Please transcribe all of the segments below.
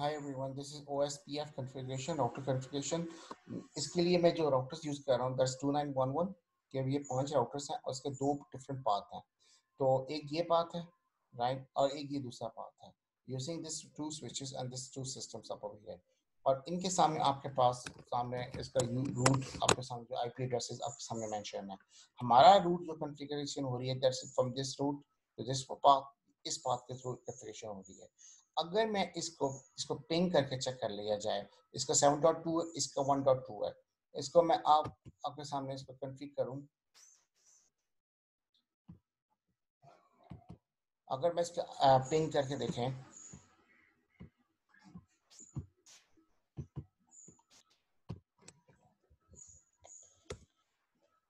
Hi everyone, this is OSPF configuration, router configuration. इसके लिए मैं जो राउटर्स यूज कर रहा हूँ दैट्स 2911 के। ये 5 राउटर्स हैं और इसके 2 डिफरेंट पाथ हैं। तो एक ये पाथ है, राइट, और एक ये दूसरा पाथ है। Using this 2 switches and this 2 systems up over here. और इनके सामने आपके पास सामने इसका रूट, आपके सामने जो IP एड्रेसेस आपके सामने मेंशन है। हमारा रूट जो कॉन्फ़िगरेशन हो रही है that's from this route to this path, इस पाथ के थ्रू कॉन्फ़िगरेशन हो रही है। अगर मैं इसको इसको पिंग करके चेक कर लिया जाए, इसका 7.2 है, इसका 1.2 है। इसको मैं आपके सामने इसको कॉन्फ़िगर करूं। अगर मैं इसका पिंग करके देखें,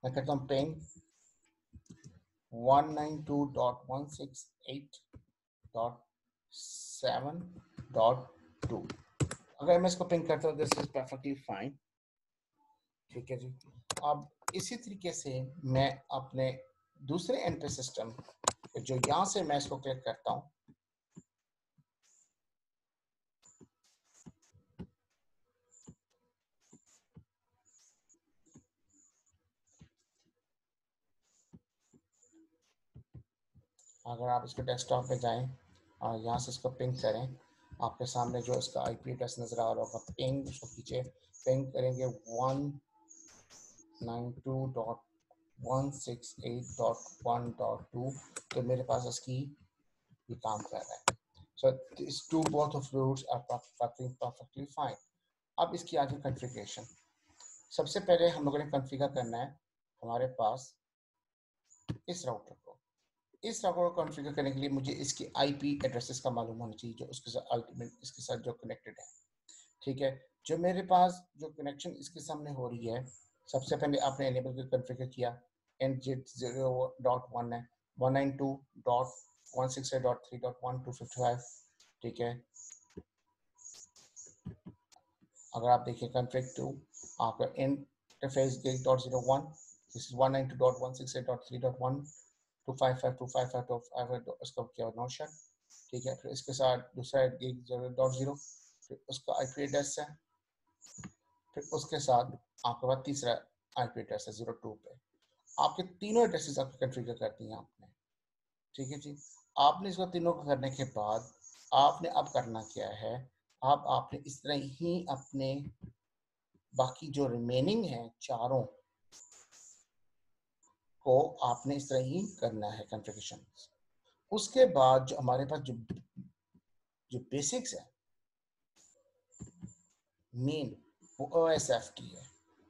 मैं करता हूं पिंग 192.168.7.2। अगर मैं इसको पिंग करता हूँ दिस इज परफेक्टली फाइन। ठीक है जी। अब इसी तरीके से मैं अपने दूसरे एंड पे सिस्टम जो यहाँ से मैं इसको क्लिक करता हूँ, अगर आप इसके डेस्कटॉप पे जाएं और यहाँ से इसको पिंग करें, आपके सामने जो इसका IP एड्रेस नजर आ रहा होगा, पिंग उसको खींचे, पिंग करेंगे 192.168.1.2, तो मेरे पास इसकी ये काम कर रहा है। So this two both of routes are perfectly fine. अब इसकी आगे कॉन्फ़िगरेशन। सबसे पहले हम लोगों ने कॉन्फ़िगर करना है हमारे पास इस राउटर को। इस राउटर को कॉन्फ़िगर करने के लिए मुझे इसकी IP एड्रेसेस का मालूम होना चाहिए जो उसके साथ अल्टीमेट इसके साथ जो कनेक्टेड है। ठीक है, जो मेरे पास जो कनेक्शन इसके सामने हो रही है, सबसे पहले आपने एनेबल को कॉन्फ़िगर किया। NGIT 0.1 है, 192.168.3.1.255। ठीक है, अगर आप देखिए कॉन्फ़िग टू, आपका इंटरफेस gig.01, दिस इज 192.168.3.1.255.255.255 उसका क्या नो शट। ठीक है, फिर इसके साथ दूसरा gig 0.0, फिर उसका IP एड्रेस है, फिर उसके साथ आपके पास तीसरा IP एड्रेस है 02 पे। आपके तीनों एड्रेसेस आपको कॉन्फ़िगर करती हैं आपने। ठीक है जी। आपने इसको तीनों को करने के बाद आपने अब करना क्या है, अब आपने इस तरह ही अपने बाकी जो रिमेनिंग है चारों को आपने इस तरह ही करना है कॉन्फ़िगरेशन। उसके बाद जो हमारे पास जो बेसिक्स है मेन, वो OSF की है।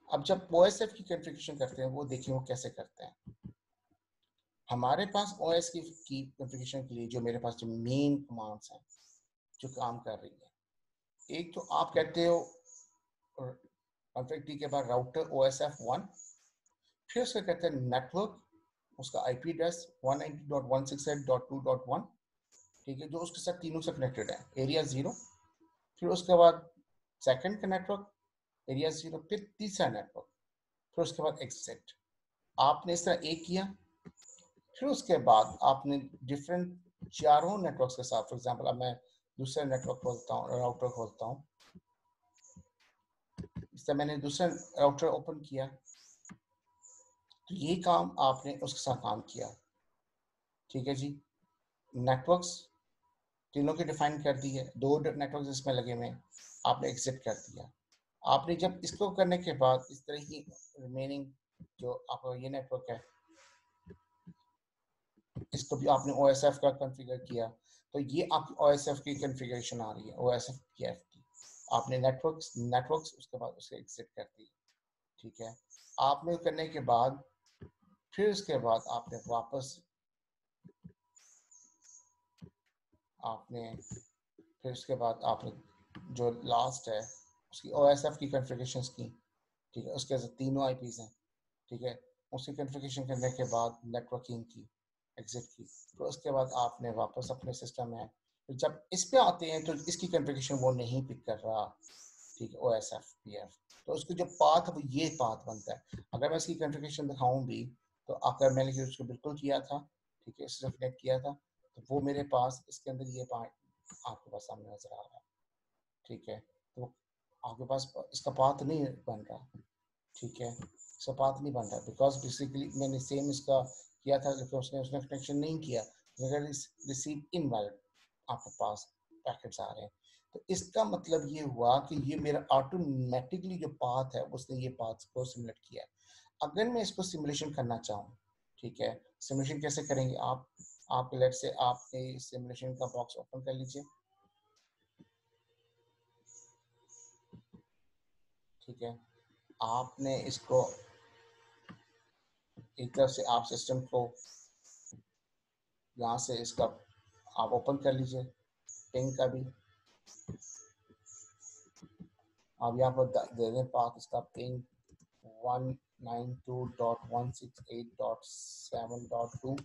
अब जब OSF की कॉन्फ़िगरेशन करते हैं वो देखिए वो कैसे करते हैं। हमारे पास OS की कॉन्फ़िगरेशन के लिए जो मेरे पास जो मेन कमांड्स हैं जो काम कर रही है, एक तो आप कहते हो कॉन्फ़िग टी के बाद राउटर OSF1, फिर उसका कहते हैं नेटवर्क, उसका IP एड्रेस 192.168.2.1। ठीक है, जो उसके साथ तीनों से कनेक्टेड है, एरिया 0। फिर उसके बाद सेकंड का नेटवर्क एरिया 0, फिर तीसरा नेटवर्क, फिर उसके बाद एग्जिट। आपने इस तरह एक किया, फिर उसके बाद आपने डिफरेंट चारों नेटवर्क्स के साथ, फॉर एग्जांपल अब मैं दूसरा नेटवर्क खोलता हूँ, राउटर खोलता हूँ, इस तरह मैंने दूसरा राउटर ओपन किया, तो ये काम आपने उसके साथ काम किया। ठीक है जी। नेटवर्क्स तीनों की डिफाइन कर दी है, 2 नेटवर्क्स इसमें लगे हुए हैं, आपने एग्जिट कर दिया। आपने जब इसको करने के बाद इस तरह ही रिमेनिंग जो आपका ये नेटवर्क है, इसको भी आपने OSF का कॉन्फ़िगर किया, तो ये आपकी OSF की कॉन्फ़िगरेशन आ रही है, OSF की। आपने नेटवर्क्स उसके बाद उसे एग्जिट कर दी। ठीक है, आपने करने के बाद फिर उसके बाद आपने वापस आपने फिर उसके बाद आपने जो लास्ट है उसकी OSF की कॉन्फ़िगरेशंस की। ठीक है, उसके तीनों IPs हैं। ठीक है, उसकी कॉन्फ़िगरेशन करने के बाद नेटवर्किंग की, एग्जिट की, फिर उसके बाद आपने वापस अपने सिस्टम में, तो जब इस पे आते हैं तो इसकी कॉन्फ़िगरेशन वो नहीं पिक कर रहा। ठीक है, OSF PF, तो उसको जो पाथ वो ये पाथ बनता है। अगर मैं इसकी कॉन्फ़िगरेशन दिखाऊं भी, तो अगर मैंने उसको बिल्कुल किया था, ठीक है, इससे कनेक्ट किया था, तो वो मेरे पास इसके अंदर ये पार्ट आपके पास सामने नजर आ रहा है। ठीक है, तो आपके पास इसका पाथ नहीं बन रहा, ठीक है, इसका पाथ नहीं बन रहा बिकॉज बेसिकली मैंने सेम इसका किया था, लेकिन उसने उसने कनेक्शन नहीं किया, मगर रिसीव इनवैलिड आपके पास पैकेट्स आ रहे हैं। तो इसका मतलब ये हुआ कि ये मेरा ऑटोमेटिकली जो पाथ है उसने ये पाथ को सिमुलेट किया। अगर मैं इसको सिमुलेशन करना चाहूँ, ठीक है, सिमुलेशन कैसे करेंगे आप लेट से आपने सिमुलेशन का बॉक्स ओपन कर लीजिए, ठीक है, आपने इसको एक तरफ से आप सिस्टम को यहाँ से इसका आप ओपन कर लीजिए, पिंग का भी आप यहाँ पर दे दें पाथ इसका पिंग 192.168.7.2,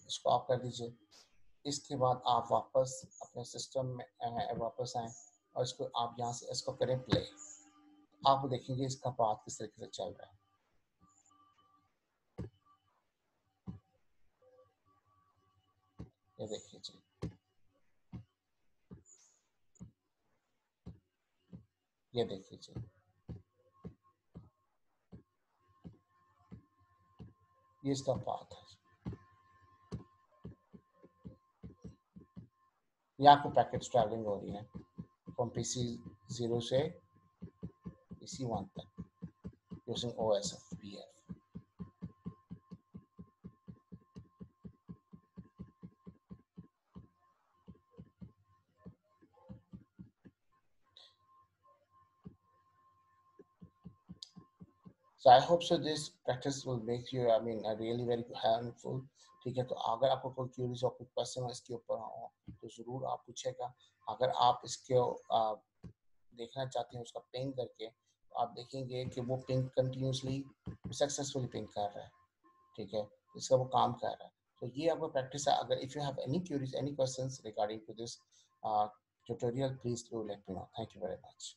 इसको आप कर दीजिए। इसके बाद आप वापस अपने सिस्टम में वापस आएँ और इसको आप यहाँ से इसको करें प्ले, आप देखेंगे इसका पाथ किस तरीके से चल रहा है। ये देखिए जी, ये देखिए जी, ये इसका पाथ है। यहाँ पे पैकेट्स ट्रैवलिंग हो रही है फ्रॉम पीसी 0 से पीसी 1 तक using OSFPF। So I hope so this practice will make you, I mean, really very helpful। ठीक है, तो अगर आपको कोई क्यूरीज और कोई क्वेश्चन है इसके ऊपर हो तो ज़रूर आप पूछेगा। अगर आप इसके देखना चाहते हैं उसका पिंग करके, तो आप देखेंगे कि वो पिंग कंटिन्यूसली सक्सेसफुली पिंग कर रहा है, ठीक है, इसका वो काम कर रहा है। तो ये आपका प्रैक्टिस है। अगर if you have any queries any questions regarding to this tutorial, please do let me know. Thank you very much.